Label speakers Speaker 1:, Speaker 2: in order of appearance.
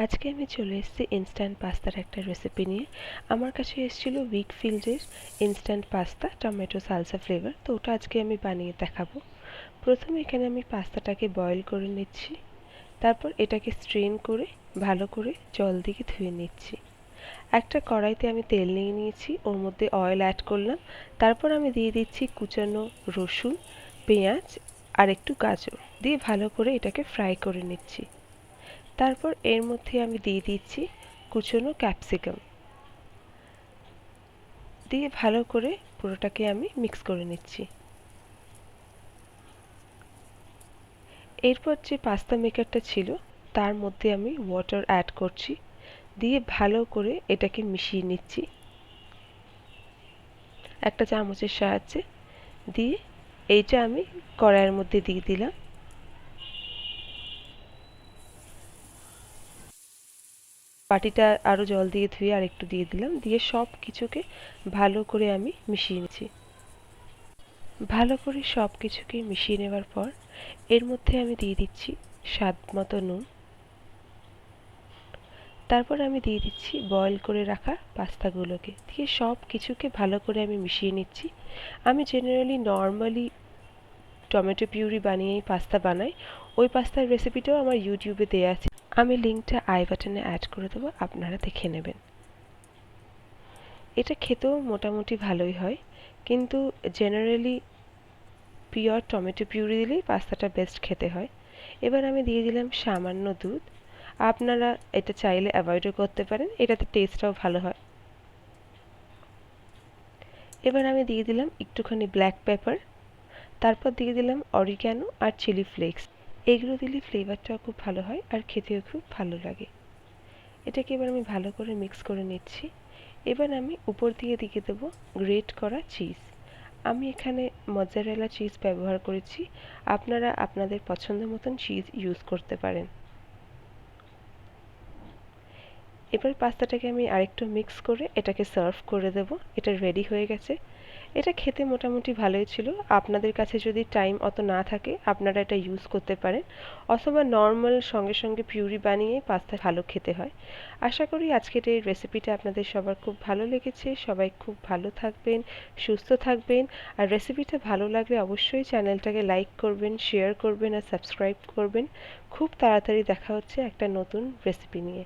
Speaker 1: আজকে আমি চলে এসেছি ইনস্ট্যান্ট পাস্তার একটা রেসিপি নিয়ে। আমার কাছে এসেছিল উইকফিল্ডের instant pasta tomato salsa flavour, তো ওটা আজকে আমি বানিয়ে দেখাবো। প্রথমে এখানে আমি পাস্তাটাকে বয়েল করে নিচ্ছি, তারপর এটাকে স্ট্রেন করে ভালো করে জল দিয়ে ধুয়ে নিচ্ছি। একটা কড়াইতে আমি তেল নিয়ে নিয়েছি, ওর মধ্যে অয়েল অ্যাড করলাম, তারপর আমি দিয়ে দিচ্ছি কুচানো রসুন, পেঁয়াজ আর একটু গাজর দিয়ে ভালো করে এটাকে ফ্রাই করে নিচ্ছি। তারপর এর মধ্যে আমি দিয়ে দিচ্ছি কুচনো ক্যাপসিকাম দিয়ে ভালো করে পুরোটাকে আমি মিক্স করে নিচ্ছি। এরপর যে পাস্তা মেকারটা ছিল তার মধ্যে আমি ওয়াটার অ্যাড করছি, দিয়ে ভালো করে এটাকে মিশিয়ে নিচ্ছি একটা চামচের সাহায্যে। দিয়ে এইটা আমি কড়াইয়ের মধ্যে দিয়ে দিলাম। বাটিটা আরও জল দিয়ে ধুয়ে আর একটু দিয়ে দিলাম, দিয়ে সব কিছুকে ভালো করে আমি মিশিয়ে নিচ্ছি। ভালো করে সব কিছুকে মিশিয়ে নেওয়ার পর এর মধ্যে আমি দিয়ে দিচ্ছি স্বাদ মতো নুন, তারপর আমি দিয়ে দিচ্ছি বয়েল করে রাখা পাস্তাগুলোকে, দিয়ে সব কিছুকে ভালো করে আমি মিশিয়ে নিচ্ছি। আমি জেনারেলি নর্মালি টমেটো পিউরি বানিয়েই পাস্তা বানাই, ওই পাস্তার রেসিপিটাও আমার ইউটিউবে দেওয়া আছে, আমি লিঙ্কটা আই বাটনে অ্যাড করে দেবো, আপনারা দেখে নেবেন। এটা খেতেও মোটামুটি ভালোই হয়, কিন্তু জেনারেলি পিওর টমেটো পিউরি দিলেই পাস্তাটা বেস্ট খেতে হয়। এবার আমি দিয়ে দিলাম সামান্য দুধ, আপনারা এটা চাইলে অ্যাভয়েডও করতে পারেন, এটাতে টেস্টটাও ভালো হয়। এবার আমি দিয়ে দিলাম একটুখানি ব্ল্যাক পেপার, তারপর দিয়ে দিলাম অরিগ্যানো আর চিলি ফ্লেক্স। এগুলো দিলে ফ্লেভারটাও খুব ভালো হয় আর খেতেও খুব ভালো লাগে। এটাকে এবার আমি ভালো করে মিক্স করে নিচ্ছি। এবার আমি উপর দিয়ে দেবো গ্রেট করা চিজ। আমি এখানে মজারেলা চিজ ব্যবহার করেছি, আপনারা আপনাদের পছন্দ মতন চিজ ইউজ করতে পারেন। এবার পাস্তাটাকে আমি আরেকটু মিক্স করে এটাকে সার্ভ করে দেব। এটা রেডি হয়ে গেছে। এটা খেতে মোটামুটি ভালোই ছিল। আপনাদের কাছে যদি টাইম অত না থাকে আপনারা এটা ইউজ করতে পারেন, অথবা নর্মাল সঙ্গে সঙ্গে পিউরি বানিয়ে পাস্তা ভালো খেতে হয়। আশা করি আজকের এই রেসিপিটা আপনাদের সবার খুব ভালো লেগেছে। সবাই খুব ভালো থাকবেন, সুস্থ থাকবেন। আর রেসিপিটা ভালো লাগলে অবশ্যই চ্যানেলটাকে লাইক করবেন, শেয়ার করবেন আর সাবস্ক্রাইব করবেন। খুব তাড়াতাড়ি দেখা হচ্ছে একটা নতুন রেসিপি নিয়ে।